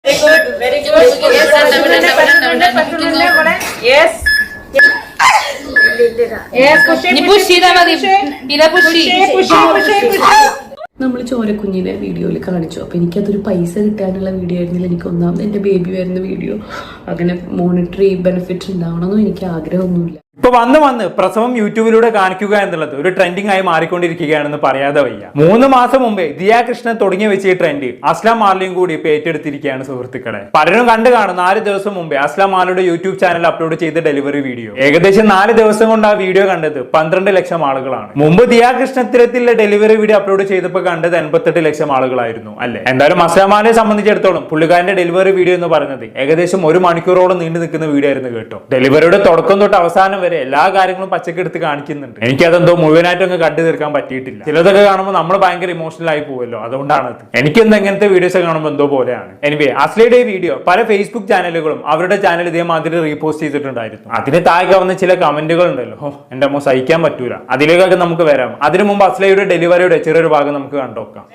Very good. Yes. Yes. നമ്മൾ ചോരക്കുഞ്ഞിനെ വീഡിയോയിൽ കാണിച്ചു. അപ്പോൾ എനിക്കതൊരു പൈസ കിട്ടാനുള്ള വീഡിയോ ആയിരുന്നില്ല. എനിക്ക് ഒന്നാമത് എൻ്റെ ബേബി വരുന്ന വീഡിയോ. അങ്ങനെ മോണിറ്ററി ബെനിഫിറ്റ് ഉണ്ടാവണമെന്നും എനിക്ക് ആഗ്രഹമൊന്നുമില്ല. ഇപ്പൊ വന്ന് പ്രസവം യൂട്യൂബിലൂടെ കാണിക്കുക എന്നുള്ളത് ഒരു ട്രെൻഡിങ് ആയി മാറിക്കൊണ്ടിരിക്കുകയാണെന്ന് പറയാതെ വയ്യ. 3 മാസം മുമ്പേ ദിയ കൃഷ്ണൻ തുടങ്ങി വെച്ച ഈ ട്രെൻഡ് അസ്ലാം മാർലിയും കൂടി ഇപ്പൊ ഏറ്റെടുത്തിരിക്കുകയാണ് സുഹൃത്തുക്കളെ. പലരും കണ്ടു കാണും 4 ദിവസം മുമ്പേ അസ്ലാം മാർലിയുടെ യൂട്യൂബ് ചാനൽ അപ്ലോഡ് ചെയ്ത ഡെലിവറി വീഡിയോ. ഏകദേശം 4 ദിവസം കൊണ്ട് ആ വീഡിയോ കണ്ടത് 12 ലക്ഷം ആളുകളാണ്. മുമ്പ് ദിയ കൃഷ്ണത്തിലെ ഡെലിവറി വീഡിയോ അപ്ലോഡ് ചെയ്തപ്പോൾ കണ്ടത് 88 ലക്ഷം ആളുകളായിരുന്നു അല്ലെ. എന്തായാലും അസ്ലാം മാർലിയെ സംബന്ധിച്ചിടത്തോളം പുള്ളിക്കാരന്റെ ഡെലിവറി വീഡിയോ എന്ന് പറയുന്നത് ഏകദേശം 1 മണിക്കൂറോളം നീണ്ടു നിൽക്കുന്ന വീഡിയോ ആയിരുന്നു കേട്ടോ. ഡെലിവറിയുടെ തുടക്കം തൊട്ട് അവസാനം എല്ലാ കാര്യങ്ങളും പച്ചക്കെടുത്ത് കാണിക്കുന്നുണ്ട്. എനിക്കതെന്തോ മുഴുവനായിട്ടും അങ്ങ് കണ്ടു തീർക്കാൻ പറ്റിയിട്ടില്ല. ചിലതൊക്കെ കാണുമ്പോൾ നമ്മൾ ഭയങ്കര ഇമോഷണൽ ആയി പോകുമല്ലോ, അതുകൊണ്ടാണ്. എനിക്കെന്ത് എങ്ങനത്തെ വീഡിയോസ് കാണുമ്പോൾ എന്തോ പോലെയാണ്. എനിവേ അസ്ലയുടെ വീഡിയോ പല ഫേസ്ബുക്ക് ചാനലുകളും അവരുടെ ചാനൽ ഇതേമാതിരി റീപോസ്റ്റ് ചെയ്തിട്ടുണ്ടായിരുന്നു. അതിന് താഴെ വന്ന ചില കമന്റുകൾ ഉണ്ടല്ലോ, എന്റെ അമ്മ സഹിക്കാൻ പറ്റൂല. അതിലേക്കൊക്കെ നമുക്ക് വരാം. അതിനു മുമ്പ് അസ്ലയുടെ ഡെലിവറിയുടെ ചെറിയൊരു ഭാഗം നമുക്ക് കണ്ടോക്കാം.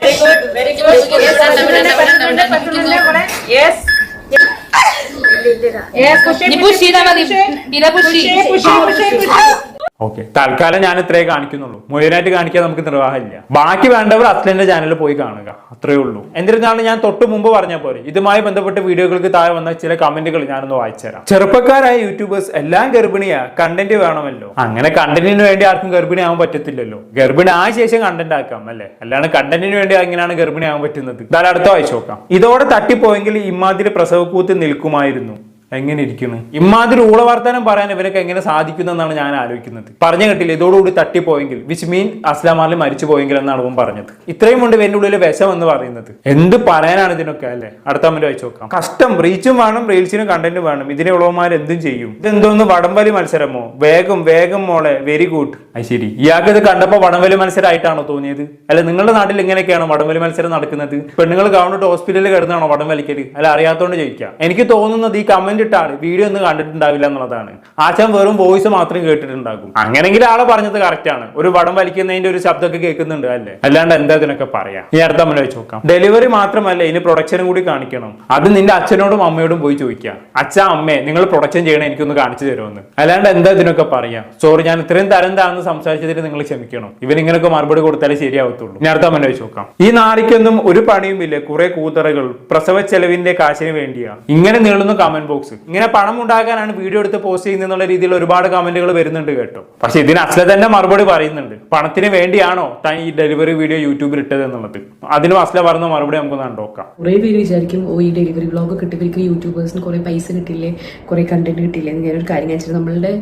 ഓക്കെ, തൽക്കാലം ഞാൻ ഇത്രേ കാണിക്കുന്നുള്ളൂ. മുഴുവനായിട്ട് കാണിക്കാൻ നമുക്ക് നിർവാഹമില്ല. ബാക്കി വേണ്ടവർ അസ്ലന്റെ ചാനലിൽ പോയി കാണുക, അത്രേ ഉള്ളൂ. എന്നിരുന്നാലും ഞാൻ തൊട്ട് മുമ്പ് പറഞ്ഞ പോലെ ഇതുമായി ബന്ധപ്പെട്ട വീഡിയോകൾക്ക് താഴെ വന്ന ചില കമന്റുകൾ ഞാനൊന്ന് വായിച്ചുതരാം. ചെറുപ്പക്കാരായ യൂട്യൂബേഴ്സ് എല്ലാം ഗർഭിണിയാ, കണ്ടന്റ് വേണമല്ലോ. അങ്ങനെ കണ്ടന്റിന് വേണ്ടി ആർക്കും ഗർഭിണിയാവാൻ പറ്റത്തില്ലല്ലോ. ഗർഭിണി ആയ ശേഷം കണ്ടന്റ് ആക്കാം അല്ലെ, അല്ലാണ്ട് കണ്ടന്റിന് വേണ്ടി എങ്ങനെയാണ് ഗർഭിണിയാവാൻ പറ്റുന്നത്? ഇതായാലും അടുത്ത വായിച്ചു നോക്കാം. ഇതോടെ തട്ടിപ്പോയെങ്കിൽ ഇമാതിരി പ്രസവക്കൂത്ത് നിൽക്കുമായിരുന്നു. എങ്ങനെ ഇരിക്കുന്നു? ഇമാതിരി ഊളവർത്താനം പറയാൻ ഇവരൊക്കെ എങ്ങനെ സാധിക്കുന്നെന്നാണ് ഞാൻ ആലോചിക്കുന്നത്. പറഞ്ഞു കേട്ടില്ല, ഇതോടുകൂടി തട്ടിപ്പോയെങ്കിൽ വിച്ച് മീൻ അസ്ലാം മാർലി മരിച്ചു പോയെങ്കിൽ എന്നാണ് അവൻ പറഞ്ഞത്. ഇത്രയും കൊണ്ട് എന്റെ ഉള്ളിൽ വിഷം എന്ന് പറയുന്നത്. എന്ത് പറയാനാണ് ഇതിനൊക്കെ അല്ലെ. അടുത്ത കമന്റ് വായിച്ചു നോക്കാം. കഷ്ടം, റീച്ചും വേണം, റീൽസിനും കണ്ടന്റ് വേണം. ഇതിനെ ഉള്ളവന്മാർ എന്തും ചെയ്യും. ഇതെന്തോന്ന് വടംവലി മത്സരമോ? വേഗം വേഗം മോളെ, വെരി ഗുഡ്. അത് ശരി, ഇയാൾക്ക് ഇത് കണ്ടപ്പോ വടംവലി മത്സരമായിട്ടാണോ തോന്നിയത്? അല്ല, നിങ്ങളുടെ നാട്ടിൽ ഇങ്ങനെയൊക്കെയാണോ വടംവലി മത്സരം നടക്കുന്നത്? പെണ്ണുങ്ങൾ ഗവൺമെന്റ് ഹോസ്പിറ്റലിൽ കിടന്നാണോ വടം വലിക്കല്? അല്ല, അറിയാത്തോണ്ട് ചോദിക്കാം. എനിക്ക് തോന്നുന്നത് ഈ കമന്റ് ഇട്ടാണ് വീഡിയോ ഒന്നും കണ്ടിട്ടുണ്ടാവില്ല എന്നുള്ളതാണ്. ആശാൻ വെറും വോയിസ് മാത്രം കേട്ടിട്ടുണ്ടാകും. അങ്ങനെങ്കിൽ ആളെ പറഞ്ഞത് കറക്റ്റ് ആണ്. ഒരു വടം വലിക്കുന്നതിന്റെ ഒരു ശബ്ദമൊക്കെ കേൾക്കുന്നുണ്ട് അല്ലേ, അല്ലാണ്ട് എന്താ ഇതിനൊക്കെ പറയാം. ഈ അടുത്ത നമ്മൾ വെച്ച് നോക്കാം. ഡെലിവറി മാത്രമല്ല, ഇനി പ്രൊഡക്ഷനും കൂടി കാണിക്കണം. അത് നിന്റെ അച്ഛനോടും അമ്മയോടും പോയി ചോദിക്കാം. അച്ഛാ, അമ്മേ, നിങ്ങൾ പ്രൊഡക്ഷൻ ചെയ്യണേ, എനിക്കൊന്ന് കാണിച്ചു തരുമെന്ന്. അല്ലാണ്ട് എന്താ ഇതിനൊക്കെ പറയാം. സോറി, ഞാൻ ഇത്രയും തരം താഴ്ന്ന് സംസാരിച്ചതിന് നിങ്ങൾ ക്ഷമിക്കണം. ഇവനിങ്ങനൊക്കെ മറുപടി കൊടുത്താലേ ശരിയാവത്തുള്ളൂ. ഇനി അടുത്ത നമ്മൾ വെച്ച് നോക്കാം. ഈ നാരിക്കൊന്നും ഒരു പണിയുമില്ല, കുറെ കൂതറകൾ, പ്രസവ ചെലവിന്റെ കാശിന് വേണ്ടിയാ. ഇങ്ങനെ നീളുന്ന കമന്റ് ബോക്സ്. ഇങ്ങനെ പണം ഉണ്ടാക്കാനാണ് വീഡിയോ എടുത്ത് പോസ്റ്റ് ചെയ്യുന്നുള്ള രീതിയിൽ ഒരുപാട് കമന്റുകൾ വരുന്നുണ്ട് കേട്ടോ. പക്ഷെ ഇതിന് അസ്ല തന്നെ മറുപടി പറയുന്നുണ്ട്. പണത്തിന് വേണ്ടിയാണോ താൻ ഈ ഡെലിവറി വീഡിയോ യൂട്യൂബിൽ ഇട്ടത് എന്നുള്ളത്. അതിനും അസ്ല പറഞ്ഞ മറുപടി നമുക്ക് കണ്ടോക്കാം. കുറെ പേര് വിചാരിക്കും, ഓ, ഈ ഡെലിവറി വ്ളോഗ് കിട്ടിയവർക്ക് യൂട്യൂബേഴ്സിന് കുറെ പൈസ കിട്ടില്ലേ, കുറെ കണ്ടന്റ് കിട്ടില്ലേ എന്ന്. ഞാനൊരു കാര്യം കാണിച്ചത്, നമ്മളുടെ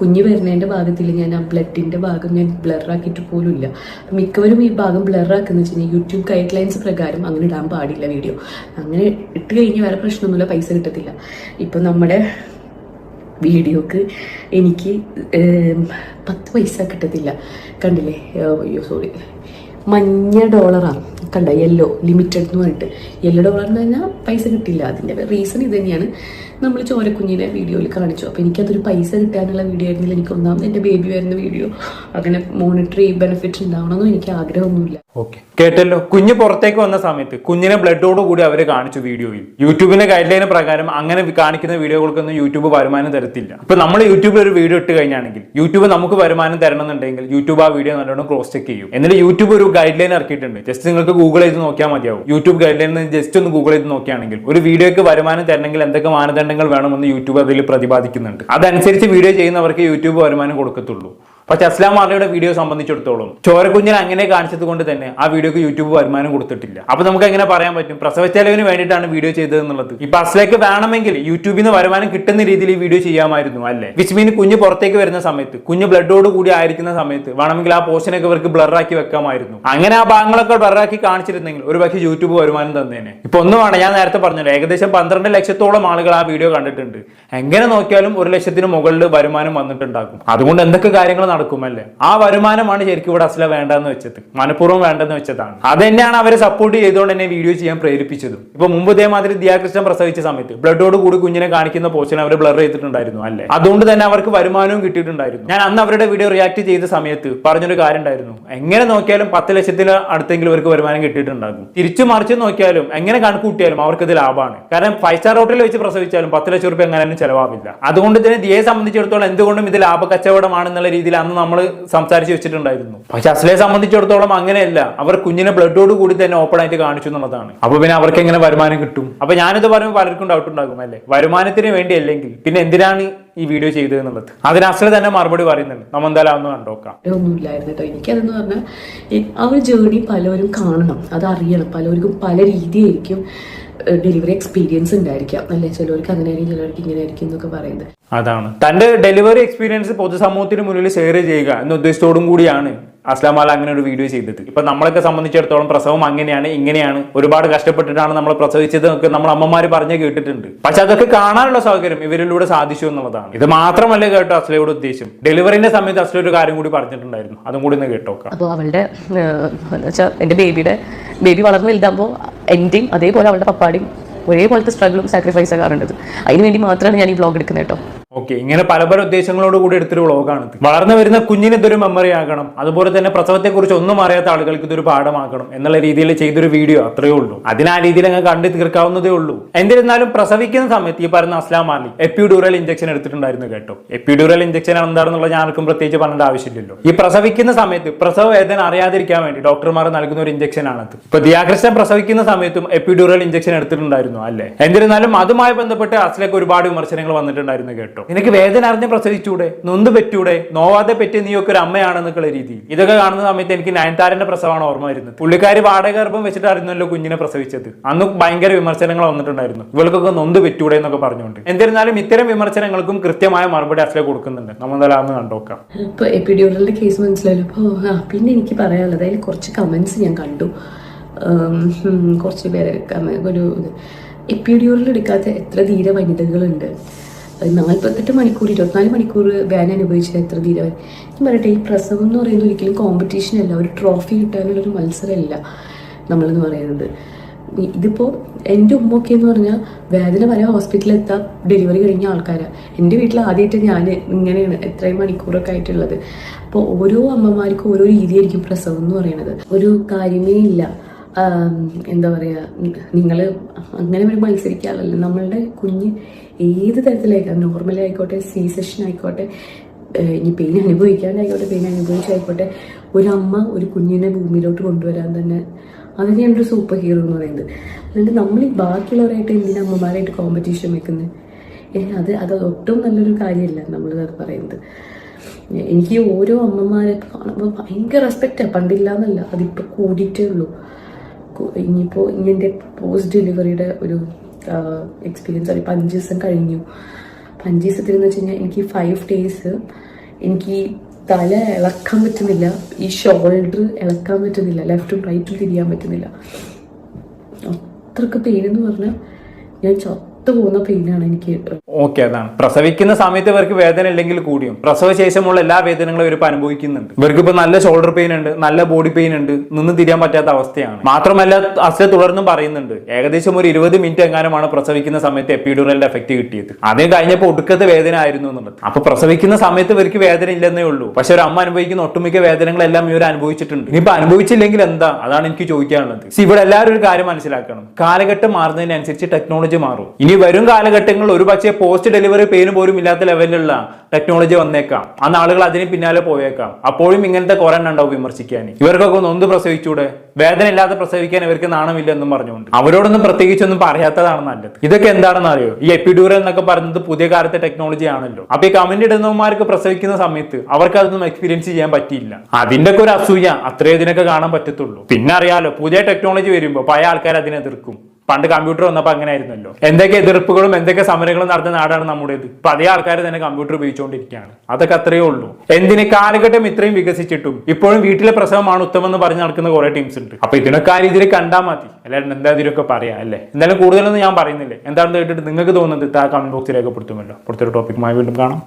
കുഞ്ഞ് വരുന്നതിന്റെ ഭാഗത്തിൽ ഞാൻ ആ ബ്ലഡിന്റെ ഭാഗം ഞാൻ ബ്ലറാക്കിയിട്ട് പോലും ഇല്ല. മിക്കവരും ഈ ഭാഗം ബ്ലറാക്കുന്ന വെച്ചാൽ യൂട്യൂബ് ഗൈഡ് ലൈൻസ് പ്രകാരം അങ്ങനെ ഇടാൻ പാടില്ല വീഡിയോ. അങ്ങനെ ഇട്ട് കഴിഞ്ഞ് വേറെ പ്രശ്നമൊന്നുമില്ല, പൈസ കിട്ടത്തില്ല. ഇപ്പം നമ്മുടെ വീഡിയോക്ക് എനിക്ക് 10 പൈസ കിട്ടത്തില്ല. കണ്ടില്ലേ? അയ്യോ സോറി, മഞ്ഞ ഡോളറാണ് കണ്ട, യെല്ലോ ലിമിറ്റഡ് എന്ന് പറഞ്ഞിട്ട്. യെല്ലോ ഡോളർ എന്ന് പറഞ്ഞാൽ പൈസ കിട്ടില്ല. അതിൻ്റെ റീസൺ ഇത് തന്നെയാണ്. നമ്മൾ ചോരക്കുഞ്ഞിനെ വീഡിയോയിൽ കാണിച്ചു. അപ്പോൾ എനിക്കതൊരു പൈസ കിട്ടാനുള്ള വീഡിയോ ആയിരുന്നില്ല. എനിക്ക് ഒന്നാമത് എൻ്റെ ബേബി വരുന്ന വീഡിയോ. അങ്ങനെ മോണിറ്ററി ബെനിഫിറ്റ് ഉണ്ടാവണമെന്നും എനിക്ക് ആഗ്രഹമൊന്നുമില്ല. ഓക്കെ, കേട്ടല്ലോ. കുഞ്ഞ് പുറത്തേക്ക് വന്ന സമയത്ത് കുഞ്ഞിനെ ബ്ലഡോട് കൂടി അവര് കാണിച്ചു വീഡിയോയിൽ. യൂട്യൂബിന്റെ ഗൈഡ് ലൈൻ പ്രകാരം അങ്ങനെ കാണിക്കുന്ന വീഡിയോകൾക്കൊന്നും യൂട്യൂബ് വരുമാനം തരത്തില്ല. ഇപ്പൊ നമ്മൾ യൂട്യൂബിൽ ഒരു വീഡിയോ ഇട്ട് കഴിഞ്ഞാണെങ്കിൽ യൂട്യൂബ് നമുക്ക് വരുമാനം തരണമെന്നുണ്ടെങ്കിൽ യൂട്യൂബ് ആ വീഡിയോ നല്ലോണം ക്രോസ് ചെക്ക് ചെയ്യും. എന്നിട്ട് യൂട്യൂബ് ഒരു ഗൈഡ് ലൈൻ ഇറക്കിയിട്ടുണ്ട്. ജസ്റ്റ് നിങ്ങൾക്ക് ഗൂഗിൾ ചെയ്ത് നോക്കിയാൽ മതിയാവും. യൂട്യൂബ് ഗൈഡ് ലൈൻ ജസ്റ്റ് ഒന്ന് ഗൂഗിൾ ചെയ്ത് നോക്കുകയാണെങ്കിൽ ഒരു വീഡിയോക്ക് വരുമാനം തരണമെങ്കിൽ എന്തൊക്കെ മാനദണ്ഡങ്ങൾ വേണമെന്ന് യൂട്യൂബ് അതിൽ പ്രതിപാദിക്കുന്നുണ്ട്. അതനുസരിച്ച് വീഡിയോ ചെയ്യുന്നവർക്ക് യൂട്യൂബ് വരുമാനം കൊടുക്കത്തുള്ളൂ. പക്ഷെ അസ്ലാം മാർലിയുടെ വീഡിയോ സംബന്ധിച്ചിടത്തോളം ചോരക്കുഞ്ഞിനെ അങ്ങനെ കാണിച്ചത് കൊണ്ട് തന്നെ ആ വീഡിയോക്ക് യൂട്യൂബ് വരുമാനം കൊടുത്തിട്ടില്ല. അപ്പൊ നമുക്ക് എങ്ങനെ പറയാൻ പറ്റും പ്രസവ ചെലവിന് വേണ്ടിയിട്ടാണ് വീഡിയോ ചെയ്തത് എന്നുള്ളത്? ഇപ്പൊ അസ്ലയ്ക്ക് വേണമെങ്കിൽ യൂട്യൂബിൽ നിന്ന് വരുമാനം കിട്ടുന്ന രീതിയിൽ ഈ വീഡിയോ ചെയ്യാമായിരുന്നു അല്ലേ. വിച്ച് മീൻ കുഞ്ഞ് പുറത്തേക്ക് വരുന്ന സമയത്ത്, കുഞ്ഞ് ബ്ലഡോട് കൂടി ആയിരിക്കുന്ന സമയത്ത് വേണമെങ്കിൽ ആ പോർഷനൊക്കെ ഇവർക്ക് ബ്ലറാക്കി വെക്കാമായിരുന്നു. അങ്ങനെ ആ ഭാഗങ്ങളൊക്കെ ബ്ലറാക്കി കാണിച്ചിരുന്നെങ്കിൽ ഒരു പക്ഷേ യൂട്യൂബ് വരുമാനം തന്നേനെ. ഇപ്പൊ ഒന്നുമാണ്, ഞാൻ നേരത്തെ പറഞ്ഞല്ലോ, ഏകദേശം 12 ലക്ഷത്തോളം ആളുകൾ ആ വീഡിയോ കണ്ടിട്ടുണ്ട്. എങ്ങനെ നോക്കിയാലും 1 ലക്ഷത്തിന് മുകളിൽ വരുമാനം വന്നിട്ടുണ്ടാകും. അതുകൊണ്ട് എന്തൊക്കെ കാര്യങ്ങൾ നടക്കും അല്ലേ. ആ വരുമാനമാണ് ശരിക്കും ഇവിടെ അസ്ല വേണ്ടെന്ന് വെച്ചത്, മനഃപൂർവ്വം വേണ്ടെന്ന് വെച്ചതാണ്. അത് തന്നെയാണ് അവരെ സപ്പോർട്ട് ചെയ്തുകൊണ്ട് എന്നെ വീഡിയോ ചെയ്യാൻ പ്രേരിപ്പിച്ചതും. ഇപ്പൊ മുമ്പ് ഇതേമാതിരി ദിയാകൃഷ്ണൻ പ്രസവിച്ച സമയത്ത് ബ്ലഡോട് കൂടി കുഞ്ഞിനെ കാണിക്കുന്ന പോർഷൻ അവർ ബ്ലർ ചെയ്തിട്ടുണ്ടായിരുന്നു അല്ലേ. അതുകൊണ്ട് തന്നെ അവർക്ക് വരുമാനവും കിട്ടിയിട്ടുണ്ടായിരുന്നു. ഞാൻ അന്ന് അവരുടെ വീഡിയോ റിയാക്ട് ചെയ്ത സമയത്ത് പറഞ്ഞൊരു കാര്യം ഉണ്ടായിരുന്നു, എങ്ങനെ നോക്കിയാലും 10 ലക്ഷത്തിന് അടുത്തെങ്കിലും അവർക്ക് വരുമാനം കിട്ടിയിട്ടുണ്ടാകും. തിരിച്ചു മറിച്ച് നോക്കിയാലും എങ്ങനെ കണക്കൂട്ടിയാലും അവർക്ക് ഇത് ലാഭമാണ്. കാരണം 5 സ്റ്റാർ ഹോട്ടലിൽ വെച്ച് പ്രസവിച്ചാലും 10 ലക്ഷം രൂപ എങ്ങനെയും ചെലവാവില്ല. അതുകൊണ്ട് തന്നെ ദിയയെ സംബന്ധിച്ചിടത്തോളം എന്തുകൊണ്ടും ഇത് ലാഭ കച്ചവടമാണെന്നുള്ള രീതിയിൽ അന്ന് നമ്മൾ സംസാരിച്ച് വെച്ചിട്ടുണ്ടായിരുന്നു. പക്ഷെ അസ്ലയെ സംബന്ധിച്ചിടത്തോളം അങ്ങനെയല്ല. അവർ കുഞ്ഞിനെ ബ്ലഡോട് കൂടി തന്നെ ഓപ്പൺ ആയിട്ട് കാണിച്ചു എന്നുള്ളതാണ്. അപ്പൊ പിന്നെ അവർക്ക് എങ്ങനെ വരുമാനം കിട്ടും? അപ്പൊ ഞാനിത് പറയുമ്പോൾ പലർക്കും ഡൗട്ട് ഉണ്ടാകും അല്ലേ, വരുമാനത്തിന് വേണ്ടി അല്ലെങ്കിൽ പിന്നെ എന്തിനാണ് ഈ വീഡിയോ ചെയ്തത് എന്നുള്ളത്. അതിന് അസ്ല തന്നെ മറുപടി പറയുന്നുണ്ട്. നമ്മൾ എന്തായാലും ഒന്ന് കണ്ടോക്കാം. ഒന്നുമില്ലായിരുന്നു കേട്ടോ. എനിക്കതെന്ന് പറഞ്ഞാൽ ആ ഒരു ജേർണി പലവരും കാണണം, അതറിയണം. പലവർക്കും പല രീതിയായിരിക്കും ഡെലിവറി എക്സ്പീരിയൻസ് ഉണ്ടായിരിക്കാം അല്ലെ. ചിലവർക്ക് അങ്ങനെ ആയിരിക്കും, ചിലവർക്ക് ഇങ്ങനെ ആയിരിക്കും എന്നൊക്കെ പറയുന്നത്. അതാണ് തന്റെ ഡെലിവറി എക്സ്പീരിയൻസ് പൊതുസമൂഹത്തിന് മുന്നിൽ ഷെയർ ചെയ്യുക എന്ന ഉദ്ദേശത്തോടും കൂടിയാണ് അസ്ലാമാല അങ്ങനെ ഒരു വീഡിയോ ചെയ്തത്. ഇപ്പൊ നമ്മളൊക്കെ സംബന്ധിച്ചിടത്തോളം പ്രസവം അങ്ങനെയാണ് ഇങ്ങനെയാണ്, ഒരുപാട് കഷ്ടപ്പെട്ടിട്ടാണ് നമ്മൾ പ്രസവിച്ചത് എന്നൊക്കെ നമ്മൾ അമ്മമാര് പറഞ്ഞു കേട്ടിട്ടുണ്ട്. പക്ഷെ അതൊക്കെ കാണാനുള്ള സൗകര്യം ഇവരിലൂടെ സാധിച്ചു എന്നുള്ളതാണ്. ഇത് മാത്രമല്ല കേട്ടോ അസ്ലയുടെ ഉദ്ദേശം. ഡെലിവറിന്റെ സമയത്ത് അസ്ല ഒരു കാര്യം കൂടി പറഞ്ഞിട്ടുണ്ടായിരുന്നു, അതും കൂടി ഒന്ന് കേട്ടോക്കാം. അപ്പോൾ അവളുടെ എൻ്റെ ബേബി വളർന്നു വലുതാകുമ്പോൾ എൻ്റെയും അതേപോലെ അവളുടെ പപ്പാടിയും ഒരേപോലത്തെ സ്ട്രഗിളും സാക്രിഫൈസ് ആകാറുണ്ട്. അതിന് വേണ്ടി മാത്രമാണ് ഞാൻ ഈ വ്ളോഗ് എടുക്കുന്നത് കേട്ടോ. ഓക്കെ, ഇങ്ങനെ പല പല ഉദ്ദേശങ്ങളോട് കൂടി എടുത്തൊരു വ്ളോഗാണ്. വളർന്നു വരുന്ന കുഞ്ഞിന് ഇതൊരു മെമ്മറി ആകണം, അതുപോലെ തന്നെ പ്രസവത്തെക്കുറിച്ച് ഒന്നും അറിയാത്ത ആളുകൾക്ക് ഇതൊരു പാഠമാക്കണം എന്നുള്ള രീതിയിൽ ചെയ്തൊരു വീഡിയോ, അത്രയേ ഉള്ളൂ. അതിന് ആ രീതിയിൽ അങ്ങ് കണ്ടു തീർക്കാവുന്നതേ ഉള്ളൂ. എന്നിരുന്നാലും പ്രസവിക്കുന്ന സമയത്ത് ഈ പറയുന്ന അസ്ലാം അലി എപ്പിഡ്യൂറൽ ഇഞ്ചക്ഷൻ എടുത്തിട്ടുണ്ടായിരുന്നു കേട്ടോ. എപ്പിഡ്യൂറൽ ഇഞ്ചക്ഷൻ എന്താണെന്നുള്ള ഞാനൊക്കെ പ്രത്യേകിച്ച് പറഞ്ഞേണ്ട ആവശ്യമില്ലല്ലോ. ഈ പ്രസവിക്കുന്ന സമയത്ത് പ്രസവ വേദന അറിയാതിരിക്കാൻ വേണ്ടി ഡോക്ടർമാർ നൽകുന്ന ഒരു ഇഞ്ചക്ഷൻ ആണത്. ഇപ്പൊ ദിയാകൃഷ്ണൻ പ്രസവിക്കുന്ന സമയത്തും എപ്പിഡ്യൂറൽ ഇഞ്ചക്ഷൻ എടുത്തിട്ടുണ്ടായിരുന്നു അല്ലേ. എന്നിരുന്നാലും അതുമായി ബന്ധപ്പെട്ട് അസ്ലക്ക് ഒരുപാട് വിമർശനങ്ങൾ വന്നിട്ടുണ്ടായിരുന്നു കേട്ടോ. നിനക്ക് വേദന അറിഞ്ഞ് പ്രസവിച്ചൂടെ, നൊന്ത് പറ്റൂടെ, നോവാതെ പറ്റി നീയൊക്കെ ഒരു അമ്മയാണെന്നൊക്കെയുള്ള രീതിയിൽ. ഇതൊക്കെ കാണുന്ന സമയത്ത് എനിക്ക് നയൻതാരന്റെ പ്രസവമാണ് ഓർമ്മ വരുന്നത്. പുള്ളിക്കാരി വാടകഗർഭം വെച്ചിട്ടായിരുന്നല്ലോ കുഞ്ഞിനെ പ്രസവിച്ചത്. അന്ന് ഭയങ്കര വിമർശനങ്ങൾ വന്നിട്ടുണ്ടായിരുന്നു, ഇവൾക്കൊക്കെ നൊന്ത് പറ്റൂടെ എന്നൊക്കെ പറഞ്ഞുകൊണ്ട്. എന്നിരുന്നാലും ഇത്തരം വിമർശനങ്ങൾക്കും കൃത്യമായ മറുപടി അസ്ല കൊടുക്കുന്നുണ്ട്. നമ്മൾ അന്ന് കണ്ടോക്കാം. ഇപ്പൊ എപ്പിഡ്യൂറലിന്റെ കേസ് മനസ്സിലായല്ലോ. പിന്നെ എനിക്ക് പറയാനുള്ളത്, അതിൽ കുറച്ച് കമന്റ്സ് ഞാൻ കണ്ടു. കുറച്ച് പേര് ഒരു എപ്പിഡ്യൂറൽ എടുക്കാത്ത എത്ര ധീര വനിതകളുണ്ട്. 48 മണിക്കൂർ 24 മണിക്കൂർ വേദന അനുഭവിച്ചത് എത്ര ധീര. ഞാൻ പറയട്ടെ, ഈ പ്രസവം എന്ന് പറയുന്നത് ഒരിക്കലും കോമ്പറ്റീഷൻ അല്ല, ഒരു ട്രോഫി കിട്ടാനുള്ളൊരു മത്സരമല്ല നമ്മളെന്ന് പറയുന്നത്. ഇതിപ്പോൾ എൻ്റെ ഉമ്മൊക്കെ എന്ന് പറഞ്ഞാൽ വേദന വരെ ഹോസ്പിറ്റലിൽ എത്താം ഡെലിവറി കഴിഞ്ഞ ആൾക്കാരാണ്. എൻ്റെ വീട്ടിൽ ആദ്യമായിട്ട് ഞാൻ ഇങ്ങനെയാണ് ഇത്രയും മണിക്കൂറൊക്കെ ആയിട്ടുള്ളത്. അപ്പോൾ ഓരോ അമ്മമാർക്കും ഓരോ രീതിയായിരിക്കും പ്രസവം എന്ന് പറയുന്നത്. ഒരു കാര്യമേ ഇല്ല. എന്താ പറയുക, നിങ്ങൾ അങ്ങനെ ഒരു മത്സരിക്കാറില്ല. നമ്മളുടെ കുഞ്ഞ് ഏത് തരത്തിലായിക്കോട്ടെ, നോർമലായിക്കോട്ടെ, സി സെഷൻ ആയിക്കോട്ടെ, ഇനി പെയിൻ അനുഭവിക്കാണ്ടായിക്കോട്ടെ, പെയിൻ അനുഭവിച്ചായിക്കോട്ടെ, ഒരമ്മ ഒരു കുഞ്ഞിനെ ഭൂമിയിലോട്ട് കൊണ്ടുവരാൻ തന്നെ അതിനെയാണ് ഒരു സൂപ്പർ ഹീറോ എന്ന് പറയുന്നത്. അതുകൊണ്ട് നമ്മൾ ഈ ബാക്കിയുള്ളവരായിട്ട് എന്തിനാ അമ്മമാരായിട്ട് കോമ്പറ്റീഷൻ വെക്കുന്നത്? അത് ഒട്ടും നല്ലൊരു കാര്യമല്ല നമ്മളിത് പറയുന്നത്. എനിക്ക് ഓരോ അമ്മമാരെ കാണുമ്പോൾ ഭയങ്കര റെസ്പെക്റ്റാണ്. പണ്ടില്ലാന്നല്ല, അതിപ്പോൾ കൂടിയിട്ടേ ഉള്ളൂ. ഇനിയിപ്പോൾ ഇങ്ങനെ പോസ്റ്റ് ഡെലിവറിയുടെ ഒരു എക്സ്പീരിയൻസ് ആണ്. 5 ദിവസം കഴിഞ്ഞു. 5 ദിവസത്തിലെന്ന് വെച്ച് കഴിഞ്ഞാൽ എനിക്ക് 5 days എനിക്ക് തല ഇളക്കാൻ പറ്റുന്നില്ല, ഈ ഷോൾഡർ ഇളക്കാൻ പറ്റുന്നില്ല, ലെഫ്റ്റും റൈറ്റും തിരിയാൻ പറ്റുന്നില്ല. അത്രക്ക് പെയിൻ എന്ന് പറഞ്ഞാൽ ഞാൻ പോകുന്ന പെയിനാണ് എനിക്ക്. ഓക്കെ, അതാണ് പ്രസവിക്കുന്ന സമയത്ത് ഇവർക്ക് വേദന ഇല്ലെങ്കിൽ കൂടിയും പ്രസവ ശേഷമുള്ള എല്ലാ വേദനകളും ഇവർ അനുഭവിക്കുന്നുണ്ട്. ഇവർക്ക് ഇപ്പൊ നല്ല ഷോൾഡർ പെയിൻ ഉണ്ട്, നല്ല ബോഡി പെയിൻ ഉണ്ട്, നിന്ന് തിരിയാൻ പറ്റാത്ത അവസ്ഥയാണ്. മാത്രമല്ല അസ്ല തുടർന്നും പറയുന്നുണ്ട്, ഏകദേശം ഒരു 20 മിനിറ്റ് എങ്ങാനുമാണ് പ്രസവിക്കുന്ന സമയത്ത് എപ്പിഡ്യൂറലിന്റെ എഫക്ട് കിട്ടിയത്. അതിന് കഴിഞ്ഞപ്പോൾ ഒടുക്കത്തെ വേദന ആയിരുന്നു എന്നുള്ളത്. അപ്പൊ പ്രസവിക്കുന്ന സമയത്ത് ഇവർക്ക് വേദന ഇല്ലെന്നേ ഉള്ളൂ. പക്ഷെ ഒരു അമ്മ അനുഭവിക്കുന്ന ഒട്ടുമിക്ക വേദനകളെല്ലാം ഇവർ അനുഭവിച്ചിട്ടുണ്ട്. ഇനിയിപ്പോ അനുഭവിച്ചില്ലെങ്കിൽ എന്താ, അതാണ് എനിക്ക് ചോദിക്കാനുള്ളത്. ഇവിടെ എല്ലാവരും ഒരു കാര്യം മനസ്സിലാക്കണം, കാലഘട്ടം മാറുന്നതിനനുസരിച്ച് ടെക്നോളജി മാറും. ഇനി വരും കാലഘട്ടങ്ങളിൽ ഒരു പക്ഷേ പോസ്റ്റ് ഡെലിവറി പെയിന് പോലും ഇല്ലാത്ത ലെവലിലുള്ള ടെക്നോളജി വന്നേക്കാം. അന്ന് ആളുകൾ അതിന് പിന്നാലെ പോയേക്കാം. അപ്പോഴും ഇങ്ങനത്തെ കുറെ ഉണ്ടാവും വിമർശിക്കാൻ. ഇവർക്കൊക്കെ നൊന്ത് പ്രസവിച്ചൂടെ, വേദന ഇല്ലാതെ പ്രസവിക്കാൻ ഇവർക്ക് നാണമില്ല എന്നും പറഞ്ഞുകൊണ്ട് അവരോടൊന്നും പ്രത്യേകിച്ചൊന്നും പറയാത്തതാണ് നല്ലത്. ഇതൊക്കെ എന്താണെന്ന് അറിയോ, ഈ എപ്പിഡ്യൂറൽ എന്നൊക്കെ പറയുന്നത് പുതിയ കാലത്തെ ടെക്നോളജി ആണല്ലോ. അപ്പൊ ഈ കമന്റ് ഇടുന്നവന്മാർക്ക് പ്രസവിക്കുന്ന സമയത്ത് അവർക്ക് അതൊന്നും എക്സ്പീരിയൻസ് ചെയ്യാൻ പറ്റിയില്ല. അതിന്റെ ഒക്കെ ഒരു അസൂയ അത്രേ ഇതിനൊക്കെ കാണാൻ പറ്റത്തുള്ളൂ. പിന്നെ അറിയാലോ, പുതിയ ടെക്നോളജി വരുമ്പോൾ പഴയ ആൾക്കാർ അതിനെ എതിർക്കും. പണ്ട് കമ്പ്യൂട്ടർ വന്നപ്പോൾ അങ്ങനെ ആയിരുന്നല്ലോ. എന്തൊക്കെ എതിർപ്പുകളും എന്തൊക്കെ സമരങ്ങളും നടത്തുന്ന നാടാണ് നമ്മുടേത്. ഇപ്പൊ അതേ ആൾക്കാർ തന്നെ കമ്പ്യൂട്ടർ ഉപയോഗിച്ചുകൊണ്ടിരിക്കുകയാണ്. അതൊക്കെ അത്രയേ ഉള്ളൂ. എന്തിന് കാലഘട്ടം ഇത്രയും വികസിച്ചിട്ടും ഇപ്പോഴും വീട്ടിലെ പ്രസവമാണ് ഉത്തമം എന്ന് പറഞ്ഞ് നടക്കുന്ന കുറെ ടീംസ് ഉണ്ട്. അപ്പൊ ഇതിനൊക്കെ ആ രീതിയിൽ കണ്ടാൽ മതി. എല്ലാവരും എന്താ ഇതിലൊക്കെ പറയാം അല്ലേ. എന്തായാലും കൂടുതലൊന്നും ഞാൻ പറയുന്നില്ലേ. എന്താണെന്ന് കേട്ടിട്ട് നിങ്ങൾക്ക് തോന്നുന്നത് കമന്റ് ബോക്സിൽ രേഖപ്പെടുത്തുമല്ലോ. പുറത്തൊരു ടോപ്പിക്കുമായി വീണ്ടും കാണാം.